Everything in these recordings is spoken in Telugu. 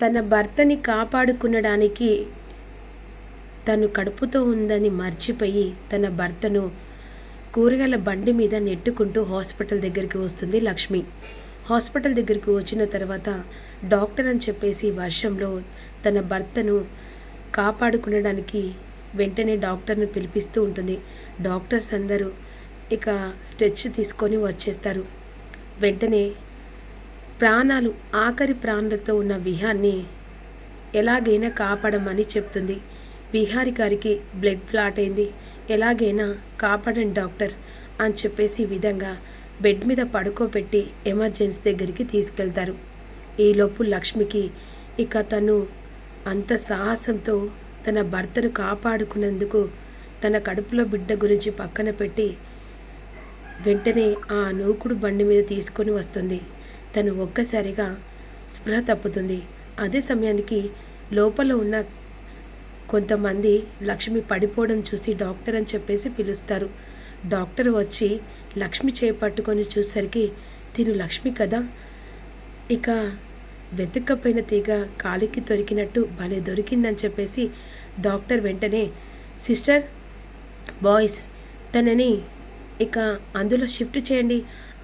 తన భర్తని కాపాడుకునడానికి తను కడుపుతో ఉందని మర్చిపోయి తన భర్తను కూరగాయల బండి మీద నెట్టుకుంటూ హాస్పిటల్ దగ్గరికి వస్తుంది లక్ష్మి. హాస్పిటల్ దగ్గరికి వచ్చిన తర్వాత డాక్టర్ అని చెప్పేసి వర్షంలో తన భర్తను కాపాడుకునడానికి వెంటనే డాక్టర్ను పిలిపిస్తూ ఉంటుంది. డాక్టర్స్ అందరూ ఇక స్టెచ్ తీసుకొని వచ్చేస్తారు. వెంటనే ఆఖరి ప్రాణాలతో ఉన్న విహాన్ని ఎలాగైనా కాపాడమని చెప్తుంది. విహారి గారికి బ్లడ్ క్లాట్ అయింది, ఎలాగైనా కాపాడండి డాక్టర్ అని చెప్పేసి విధంగా బెడ్ మీద పడుకోబెట్టి ఎమర్జెన్సీ దగ్గరికి తీసుకెళ్తారు. ఈలోపు లక్ష్మికి ఇక తను అంత సాహసంతో తన భర్తను కాపాడుకున్నందుకు తన కడుపులో బిడ్డ గురించి పక్కన పెట్టి వెంటనే ఆ నూకుడు బండి మీద తీసుకొని వస్తుంది. తను ఒక్కసారిగా స్పృహ తప్పుతుంది. అదే సమయానికి లోపల ఉన్న కొంతమంది లక్ష్మి పడిపోవడం చూసి డాక్టర్ అని చెప్పేసి పిలుస్తారు. డాక్టర్ వచ్చి లక్ష్మి చేపట్టుకొని చూసరికి తిను లక్ష్మి కదా, ఇక వెతుక్కపోయిన తీగ కాలికి దొరికినట్టు భలే దొరికిందని చెప్పేసి డాక్టర్ వెంటనే సిస్టర్ బాయ్స్ తనని ఇక అందులో షిఫ్ట్ చేయండి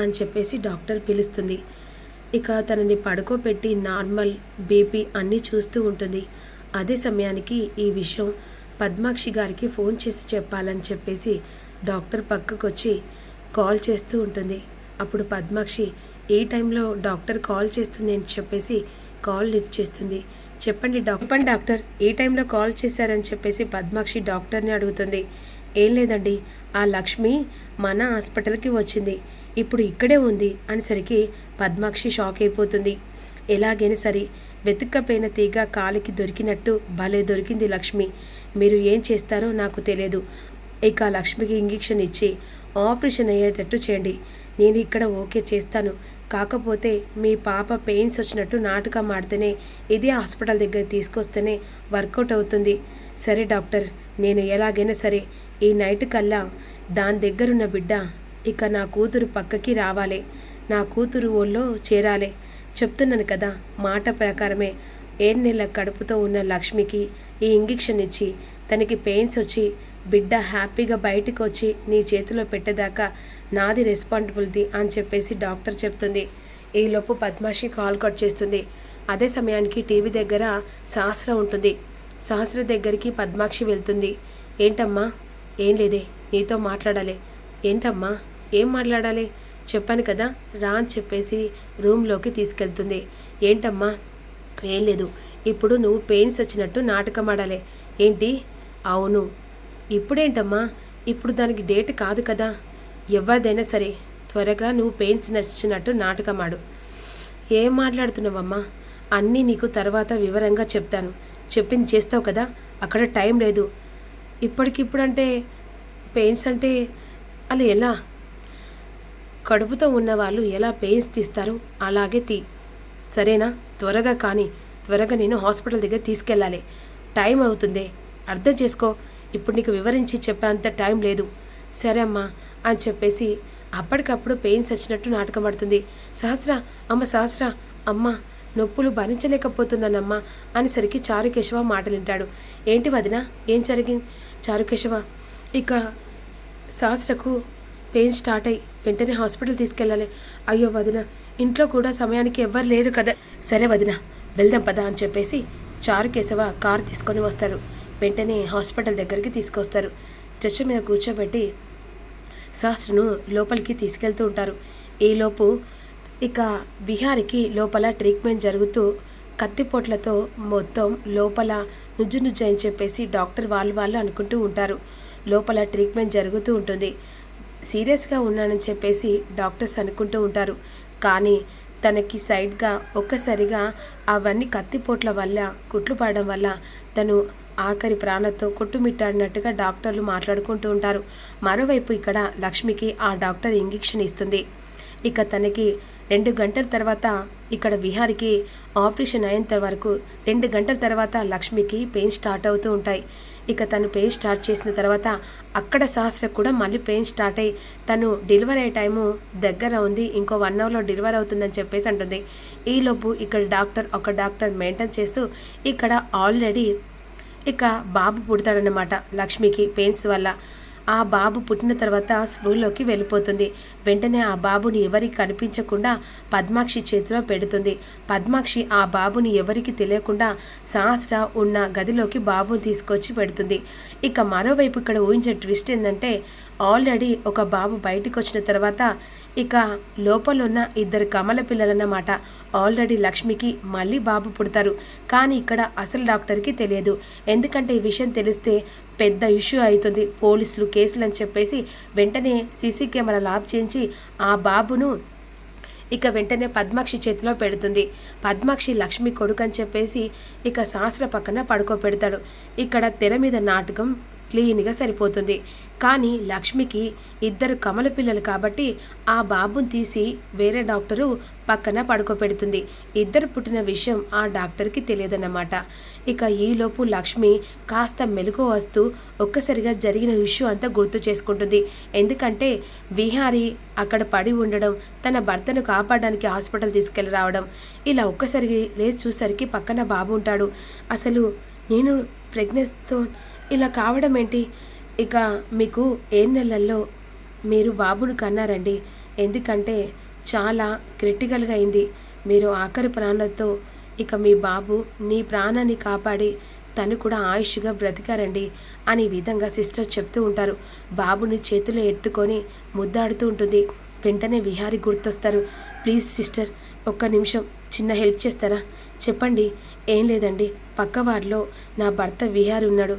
అని చెప్పేసి డాక్టర్ పిలుస్తుంది. ఇక తనని పడుకోబెట్టి నార్మల్ బీపీ అన్నీ చూస్తూ ఉంటుంది. అదే సమయానికి ఈ విషయం పద్మాక్షి గారికి ఫోన్ చేసి చెప్పాలని చెప్పేసి డాక్టర్ పక్కకు వచ్చి కాల్ చేస్తూ ఉంటుంది. అప్పుడు పద్మాక్షి ఏ టైంలో డాక్టర్ కాల్ చేస్తుంది అని చెప్పేసి కాల్ లిఫ్ట్ చేస్తుంది. చెప్పండి డాక్టర్ ఏ టైంలో కాల్ చేశారని చెప్పేసి పద్మాక్షి డాక్టర్ని అడుగుతుంది. ఏం లేదండి, ఆ లక్ష్మి మన హాస్పిటల్కి వచ్చింది, ఇప్పుడు ఇక్కడే ఉంది అనేసరికి పద్మాక్షి షాక్ అయిపోతుంది. ఎలాగైనా సరే వెతుక్కపోయిన తీగ కాలికి దొరికినట్టు భలే దొరికింది లక్ష్మి, మీరు ఏం చేస్తారో నాకు తెలియదు, ఇక లక్ష్మికి ఇంజెక్షన్ ఇచ్చి ఆపరేషన్ అయ్యేటట్టు చేయండి, నేను ఇక్కడ ఓకే చేస్తాను, కాకపోతే మీ పాప పెయిన్స్ వచ్చినట్టు నాటకం ఆడితేనే ఇదే హాస్పిటల్ దగ్గర తీసుకొస్తేనే వర్కౌట్ అవుతుంది. సరే డాక్టర్, నేను ఎలాగైనా సరే ఈ నైట్ కల్లా దాని దగ్గరున్న బిడ్డ ఇక నా కూతురు పక్కకి రావాలి, నా కూతురు ఒళ్ళో చేరాలి, చెప్తున్నాను కదా మాట ప్రకారమే 7 నెలల కడుపుతో ఉన్న లక్ష్మికి ఈ ఇంజెక్షన్ ఇచ్చి తనకి పెయిన్స్ వచ్చి బిడ్డ హ్యాపీగా బయటకు వచ్చి నీ చేతిలో పెట్టేదాకా నాది రెస్పాన్సిబిలిటీ అని చెప్పేసి డాక్టర్ చెప్తుంది. ఈలోపు పద్మాక్షి కాల్ కట్ చేస్తుంది. అదే సమయానికి టీవీ దగ్గర సహస్ర ఉంటుంది. సహస్ర దగ్గరికి పద్మాక్షి వెళ్తుంది. ఏంటమ్మా? ఏం లేదే, నీతో మాట్లాడాలి. ఏంటమ్మా ఏం మాట్లాడాలి? చెప్పాను కదా రా అని చెప్పేసి రూమ్లోకి తీసుకెళ్తుంది. ఏంటమ్మా? ఏం లేదు, ఇప్పుడు నువ్వు పెయిన్స్ వచ్చినట్టు నాటకం ఆడాలి. ఏంటి? అవును. ఇప్పుడేంటమ్మా? ఇప్పుడు దానికి డేట్ కాదు కదా, ఎవరిదైనా సరే త్వరగా నువ్వు పెయిన్స్ నచ్చినట్టు నాటకం ఆడు. ఏం మాట్లాడుతున్నావమ్మా? అన్నీ నీకు తర్వాత వివరంగా చెప్తాను, చెప్పింది చేస్తావు కదా, అక్కడ టైం లేదు. ఇప్పటికిప్పుడంటే పెయిన్స్ అంటే అలా ఎలా? కడుపుతో ఉన్నవాళ్ళు ఎలా పెయిన్స్ తీస్తారు అలాగే తీ, సరేనా? త్వరగా కానీ త్వరగా నేను హాస్పిటల్ దగ్గర తీసుకెళ్ళాలి, టైం అవుతుంది, అర్థం చేసుకో, ఇప్పుడు నీకు వివరించి చెప్పేంత టైం లేదు. సరే అమ్మా అని చెప్పేసి అప్పటికప్పుడు పెయిన్స్ వచ్చినట్టు నాటకం ఆడుతుంది. సహస్ర అమ్మ నొప్పులు భరించలేకపోతున్నానమ్మా అనేసరికి చారుకేశవ మాటలు వింటాడు. ఏంటి వదిన, ఏం జరిగింది? చారుకేశవ, ఇక సహస్రకు పెయిన్ స్టార్ట్ అయ్యి వెంటనే హాస్పిటల్ తీసుకెళ్ళాలి. అయ్యో వదిన, ఇంట్లో కూడా సమయానికి ఎవ్వరు లేదు కదా. సరే వదిన వెళ్దాం పదా అని చెప్పేసి చారుకేశవ కారు తీసుకొని వస్తాడు. వెంటనే హాస్పిటల్ దగ్గరికి తీసుకొస్తారు. స్ట్రెచర్ మీద కూర్చోబెట్టి సహస్రను లోపలికి తీసుకెళ్తూ ఉంటారు. ఈలోపు ఇక విహారికి లోపల ట్రీట్మెంట్ జరుగుతూ కత్తిపోట్లతో మొత్తం లోపల నుజ్జు అని చెప్పేసి డాక్టర్ వాళ్ళు అనుకుంటూ ఉంటారు. లోపల ట్రీట్మెంట్ జరుగుతూ ఉంటుంది. సీరియస్గా ఉన్నానని చెప్పేసి డాక్టర్స్ అనుకుంటూ ఉంటారు. కానీ తనకి సైడ్గా ఒక్కసారిగా అవన్నీ కత్తిపోట్ల వల్ల కుట్లు పడడం వల్ల తను ఆఖరి ప్రాణంతో కొట్టుమిట్టాడినట్టుగా డాక్టర్లు మాట్లాడుకుంటూ ఉంటారు. మరోవైపు ఇక్కడ లక్ష్మికి ఆ డాక్టర్ ఇంజెక్షన్ ఇస్తుంది. ఇక తనకి 2 గంటల తర్వాత ఇక్కడ విహారికి ఆపరేషన్ అయ్యేంత వరకు 2 గంటల తర్వాత లక్ష్మికి పెయిన్ స్టార్ట్ అవుతూ ఉంటాయి. ఇక తను పెయిన్ స్టార్ట్ చేసిన తర్వాత అక్కడ సహస్రకు కూడా మళ్ళీ పెయిన్ స్టార్ట్ అయ్యి తను డెలివరీ అయ్యే టైము దగ్గర ఉంది, ఇంకో 1 అవర్లో డెలివరీ అవుతుందని చెప్పేసి అంటుంది. ఈలోపు ఇక్కడ ఒక డాక్టర్ మెయింటైన్ చేస్తూ ఇక్కడ ఆల్రెడీ ఇక బాబు పుడతాడనమాట లక్ష్మికి పెయిన్స్ వల్ల. ఆ బాబు పుట్టిన తర్వాత స్కూల్లోకి వెళ్ళిపోతుంది. వెంటనే ఆ బాబుని ఎవరికి కనిపించకుండా పద్మాక్షి చేతిలో పెడుతుంది. పద్మాక్షి ఆ బాబుని ఎవరికి తెలియకుండా సహస్ర ఉన్న గదిలోకి బాబుని తీసుకొచ్చి పెడుతుంది. ఇక మరోవైపు ఇక్కడ ఊహించిన ట్విస్ట్ ఏంటంటే ఆల్రెడీ ఒక బాబు బయటికి వచ్చిన తర్వాత ఇక లోపల ఉన్న 2 కమల పిల్లలన్నమాట. ఆల్రెడీ లక్ష్మికి మళ్ళీ బాబు పుడతారు. కానీ ఇక్కడ అసలు డాక్టర్కి తెలియదు. ఎందుకంటే ఈ విషయం తెలిస్తే పెద్ద ఇష్యూ అవుతుంది, పోలీసులు కేసులు అని చెప్పేసి వెంటనే సీసీ కెమెరాలు ఆఫ్ చేయించి ఆ బాబును ఇక వెంటనే పద్మాక్షి చేతిలో పెడుతుంది. పద్మాక్షి లక్ష్మి కొడుకు అని చెప్పేసి ఇక సహస్ర పక్కన పడుకోబెడతాడు. ఇక్కడ తెర మీద నాటకం క్లీన్గా సరిపోతుంది. కానీ లక్ష్మికి 2 కమల పిల్లలు కాబట్టి ఆ బాబుని తీసి వేరే డాక్టరు పక్కన పడుకోబెడుతుంది. 2 పుట్టిన విషయం ఆ డాక్టర్కి తెలియదన్నమాట. ఇక ఈలోపు లక్ష్మి కాస్త మెలకు వస్తూ ఒక్కసారిగా జరిగిన విషయం అంతా గుర్తు చేసుకుంటుంది. ఎందుకంటే విహారి అక్కడ పడి ఉండడం, తన భర్తను కాపాడడానికి హాస్పిటల్ తీసుకెళ్ళి రావడం, ఇలా ఒక్కసారి లేచి చూసరికి పక్కన బాబు ఉంటాడు. అసలు నేను ప్రెగ్నెన్సీతో ఇలా కావడం ఏంటి? ఇక మీకు 7 నెలల్లో మీరు బాబును కన్నారండి. ఎందుకంటే చాలా క్రిటికల్గా అయింది. మీరు ఆఖరి ప్రాణాలతో ఇక మీ బాబు నీ ప్రాణాన్ని కాపాడి తను కూడా ఆయుష్గా బ్రతికారండి అనే విధంగా సిస్టర్ చెప్తూ ఉంటారు. బాబుని చేతిలో ఎత్తుకొని ముద్దాడుతూ ఉంటుంది. వెంటనే విహారి గుర్తొస్తారు. ప్లీజ్ సిస్టర్, ఒక్క నిమిషం చిన్న హెల్ప్ చేస్తారా? చెప్పండి. ఏం లేదండి, పక్క వార్డులో నా భర్త విహారి ఉన్నాడు.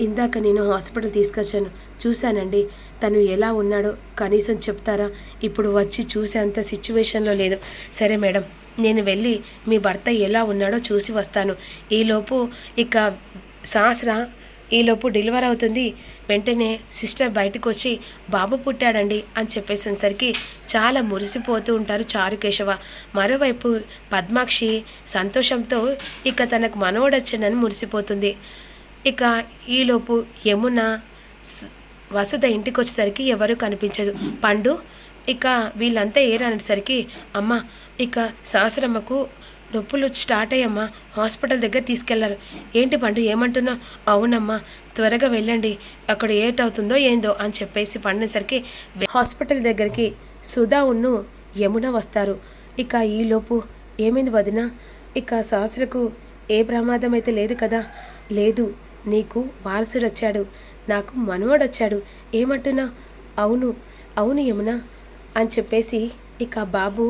ఇందాక నేను హాస్పిటల్ తీసుకొచ్చాను, చూశానండి. తను ఎలా ఉన్నాడో కనీసం చెప్తారా? ఇప్పుడు వచ్చి చూసేంత సిచ్యువేషన్లో లేదు. సరే మేడం, నేను వెళ్ళి మీ భర్త ఎలా ఉన్నాడో చూసి వస్తాను. ఈలోపు ఇక సహస్ర ఈలోపు డెలివరీ అవుతుంది. వెంటనే సిస్టర్ బయటకు వచ్చి బాబు పుట్టాడండి అని చెప్పేసరికి చాలా మురిసిపోతూ ఉంటారు చారుకేశవ. మరోవైపు పద్మాక్షి సంతోషంతో ఇక తనకు మనవడొచ్చాడని మురిసిపోతుంది. ఇక ఈలోపు యమున వసుధ ఇంటికి వచ్చేసరికి ఎవరూ కనిపించదు. పండు ఇక వీళ్ళంతా ఏరనేసరికి అమ్మ ఇక సహస్రమ్మకు నొప్పులు స్టార్ట్ అయ్యమ్మా, హాస్పిటల్ దగ్గర తీసుకెళ్లారు. ఏంటి పండు ఏమంటున్నావు? అవునమ్మా, త్వరగా వెళ్ళండి, అక్కడ ఏటవుతుందో ఏందో అని చెప్పేసి పండేసరికి హాస్పిటల్ దగ్గరికి సుధా ఉన్ను యమున వస్తారు. ఇక ఈలోపు ఏమైంది వదిన? ఇక సహస్రకు ఏ ప్రమాదం అయితే లేదు కదా? లేదు, నీకు వారసుడు వచ్చాడు, నాకు మనవడొచ్చాడు. ఏమంటున్నా? అవును అవును యమున అని చెప్పేసి ఇక బాబు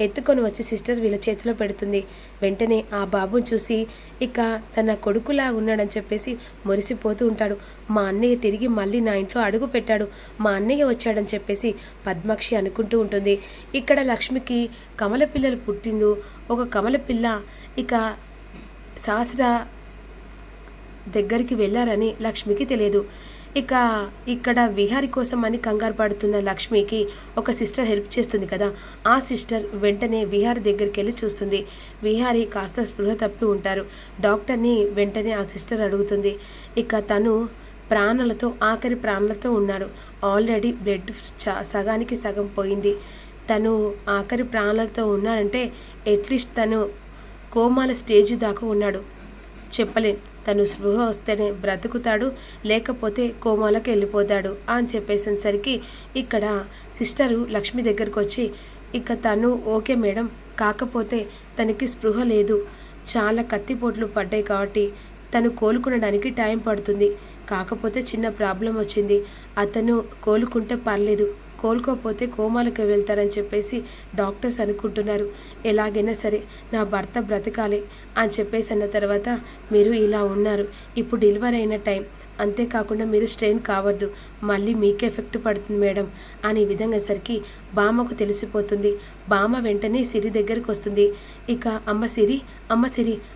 ఎత్తుకొని వచ్చి సిస్టర్ వీళ్ళ చేతిలో పెడుతుంది. వెంటనే ఆ బాబుని చూసి ఇక తన కొడుకులా ఉన్నాడని చెప్పేసి మురిసిపోతూ ఉంటాడు. మా అన్నయ్య తిరిగి మళ్ళీ నా ఇంట్లో అడుగు పెట్టాడు, మా అన్నయ్య వచ్చాడని చెప్పేసి పద్మాక్షి అనుకుంటూ ఉంటుంది. ఇక్కడ లక్ష్మికి కమల పిల్లలు పుట్టిండు. ఒక కమల పిల్ల ఇక సహస్ర దగ్గరికి వెళ్ళారని లక్ష్మికి తెలియదు. ఇక ఇక్కడ విహారి కోసం అని కంగారు పడుతున్న లక్ష్మికి ఒక సిస్టర్ హెల్ప్ చేస్తుంది కదా, ఆ సిస్టర్ వెంటనే విహారి దగ్గరికి వెళ్ళి చూస్తుంది. విహారి కాస్త స్పృహ తప్పి ఉంటారు. డాక్టర్ని వెంటనే ఆ సిస్టర్ అడుగుతుంది. ఇక తను ప్రాణాలతో ఆఖరి ప్రాణాలతో ఉన్నాడు. ఆల్రెడీ బ్లడ్ సగానికి సగం పోయింది. తను ఆఖరి ప్రాణాలతో ఉన్నాడంటే అట్లీస్ట్ తను కోమాల స్టేజ్ దాకా ఉన్నాడు. చెప్పలేం, తను స్పృహ వస్తేనే బ్రతుకుతాడు, లేకపోతే కోమాలకు వెళ్ళిపోతాడు అని చెప్పేసరికి ఇక్కడ సిస్టరు లక్ష్మి దగ్గరికి వచ్చి ఇక తను ఓకే మేడం, కాకపోతే తనకి స్పృహ లేదు, చాలా కత్తిపోట్లు పడ్డాయి కాబట్టి తను కోలుకునడానికి టైం పడుతుంది. కాకపోతే చిన్న ప్రాబ్లం వచ్చింది, అతను కోలుకుంటే పర్లేదు, కోలుకోకపోతే కోమాలకు వెళ్తారని చెప్పేసి డాక్టర్స్ అనుకుంటున్నారు. ఎలాగైనా సరే నా భర్త బ్రతకాలి అని చెప్పేసి అన్న తర్వాత మీరు ఇలా ఉన్నారు. ఇప్పుడు డెలివరీ అయిన టైం, అంతేకాకుండా మీరు స్ట్రెయిన్ కావద్దు, మళ్ళీ మీకే ఎఫెక్ట్ పడుతుంది మేడం అనే విధంగా సరికి బామ్మకు తెలిసిపోతుంది. బామ్మ వెంటనే సిరి దగ్గరికి వస్తుంది. ఇక అమ్మ సిరి,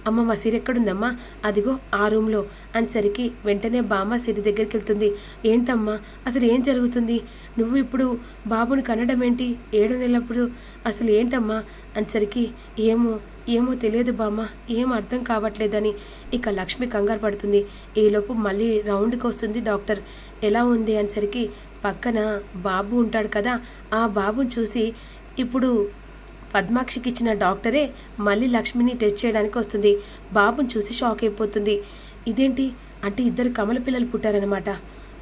అమ్మ మా సిరి ఎక్కడుందమ్మా? అదిగో ఆ రూమ్లో అనేసరికి వెంటనే బామ్మ సిరి దగ్గరికి వెళ్తుంది. ఏంటమ్మా అసలు ఏం జరుగుతుంది? నువ్వు ఇప్పుడు బాబుని కనడం ఏంటి 7 నెలలప్పుడు? అసలు ఏంటమ్మా అనేసరికి ఏమో తెలియదు బామ్మ, ఏం అర్థం కావట్లేదని ఇక లక్ష్మి కంగారు పడుతుంది. ఈలోపు మళ్ళీ రౌండ్కి వస్తుంది డాక్టర్. ఎలా ఉంది అనేసరికి పక్కన బాబు ఉంటాడు కదా, ఆ బాబుని చూసి ఇప్పుడు పద్మాక్షికి ఇచ్చిన డాక్టరే మళ్ళీ లక్ష్మిని టెస్ట్ చేయడానికి వస్తుంది. బాబుని చూసి షాక్ అయిపోతుంది. ఇదేంటి అంటే 2 కమల పిల్లలు పుట్టారనమాట.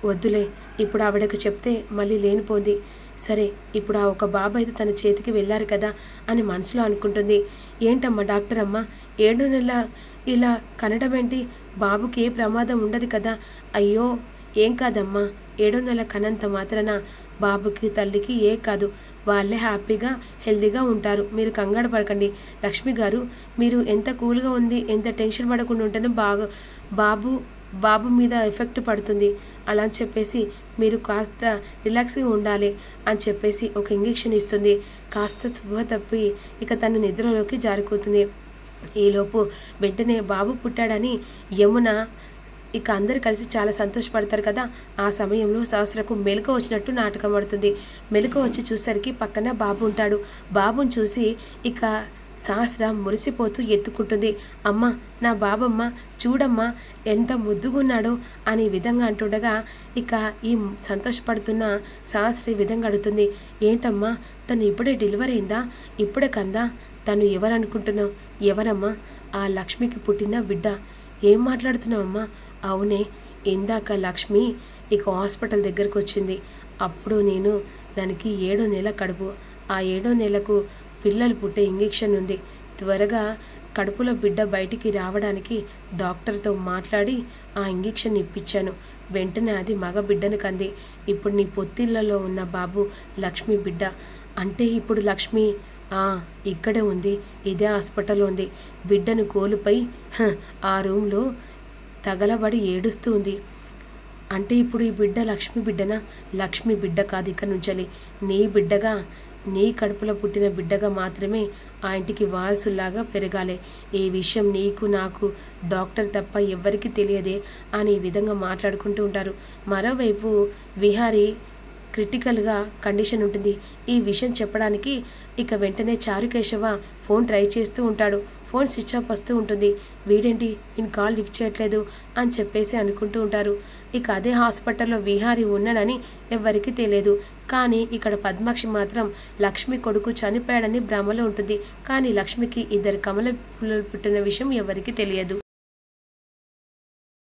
వద్దులే, ఇప్పుడు ఆవిడకు చెప్తే మళ్ళీ లేనిపోంది. సరే ఇప్పుడు ఆ ఒక బాబు అయితే తన చేతికి వెళ్ళారు కదా అని మనసులో అనుకుంటుంది. ఏంటమ్మా డాక్టర్ అమ్మ 7 నెలల ఇలా కనడం ఏంటి? బాబుకి ఏ ప్రమాదం ఉండదు కదా? అయ్యో ఏం కాదమ్మా, 7 నెలల కనంత మాత్రాన బాబుకి తల్లికి ఏ కాదు, వాళ్ళే హ్యాపీగా హెల్తీగా ఉంటారు. మీరు కంగారు పడకండి లక్ష్మి గారు, మీరు ఎంత కూల్గా ఉంది, ఎంత టెన్షన్ పడకుండా ఉంటేనే బాబు మీద ఎఫెక్ట్ పడుతుంది. అలా అని చెప్పేసి మీరు కాస్త రిలాక్స్గా ఉండాలి అని చెప్పేసి ఒక ఇంజెక్షన్ ఇస్తుంది. కాస్త స్పృహ తప్పి ఇక తను నిద్రలోకి జారిపోతుంది. ఈలోపు వెంటనే బాబు పుట్టాడని యమున ఇక అందరు కలిసి చాలా సంతోషపడతారు కదా. ఆ సమయంలో సహస్రకు మెలకు వచ్చినట్టు నాటకం పడుతుంది. మెలకు వచ్చి చూసరికి పక్కన బాబు ఉంటాడు. బాబుని చూసి ఇక సహస్ర మురిసిపోతూ ఎత్తుకుంటుంది. అమ్మ నా బాబమ్మ చూడమ్మా ఎంత ముద్దుగున్నాడో అనే విధంగా అంటుండగా ఇక ఈ సంతోషపడుతున్న సహస్ర ఈ విధంగా అడుగుతుంది. ఏంటమ్మా తను ఇప్పుడే డెలివరీ అయిందా? ఇప్పుడే కందా? తను ఎవరనుకుంటున్నావు? ఎవరమ్మా? ఆ లక్ష్మికి పుట్టిన బిడ్డ. ఏం మాట్లాడుతున్నావమ్మా? అవునే, ఇందాక లక్ష్మి ఇక హాస్పిటల్ దగ్గరకు వచ్చింది. అప్పుడు నేను దానికి 7వ నెల కడుపు. ఆ 7వ నెలకు పిల్లలు పుట్టే ఇంజెక్షన్ ఉంది. త్వరగా కడుపులో బిడ్డ బయటికి రావడానికి డాక్టర్తో మాట్లాడి ఆ ఇంజెక్షన్ ఇప్పించాను. వెంటనే అది మగ బిడ్డను కంది. ఇప్పుడు నీ పొత్తిళ్లలో ఉన్న బాబు లక్ష్మి బిడ్డ. అంటే ఇప్పుడు లక్ష్మి ఇక్కడే ఉంది, ఇదే హాస్పిటల్లో ఉంది. బిడ్డను కోల్పోయి ఆ రూమ్లో తగలబడి ఏడుస్తూ ఉంది. అంటే ఇప్పుడు ఈ బిడ్డ లక్ష్మి బిడ్డనా? లక్ష్మి బిడ్డ కాదు, ఇక నుంచలి నీ బిడ్డగా, నీ కడుపులో పుట్టిన బిడ్డగా మాత్రమే ఆ ఇంటికి వారసులాగా పెరగాలి. ఈ విషయం నీకు నాకు డాక్టర్ తప్ప ఎవ్వరికీ తెలియదే అని ఈ విధంగా మాట్లాడుకుంటూ ఉంటారు. మరోవైపు విహారీ క్రిటికల్గా కండిషన్ ఉంటుంది. ఈ విషయం చెప్పడానికి ఇక వెంటనే చారుకేశవ ఫోన్ ట్రై చేస్తూ ఉంటాడు. ఫోన్ స్విచ్ ఆఫ్ వస్తూ ఉంటుంది. వీడేంటి నేను కాల్ లిఫ్ట్ చేయట్లేదు అని చెప్పేసి అనుకుంటూ ఉంటారు. ఇక అదే హాస్పిటల్లో విహారీ ఉన్నాడని ఎవ్వరికీ తెలియదు. కానీ ఇక్కడ పద్మాక్షి మాత్రం లక్ష్మి కొడుకు చనిపోయాడని భ్రమలో ఉంటుంది. కానీ లక్ష్మికి 2 కమల పిల్లలు పుట్టిన విషయం ఎవరికీ తెలియదు.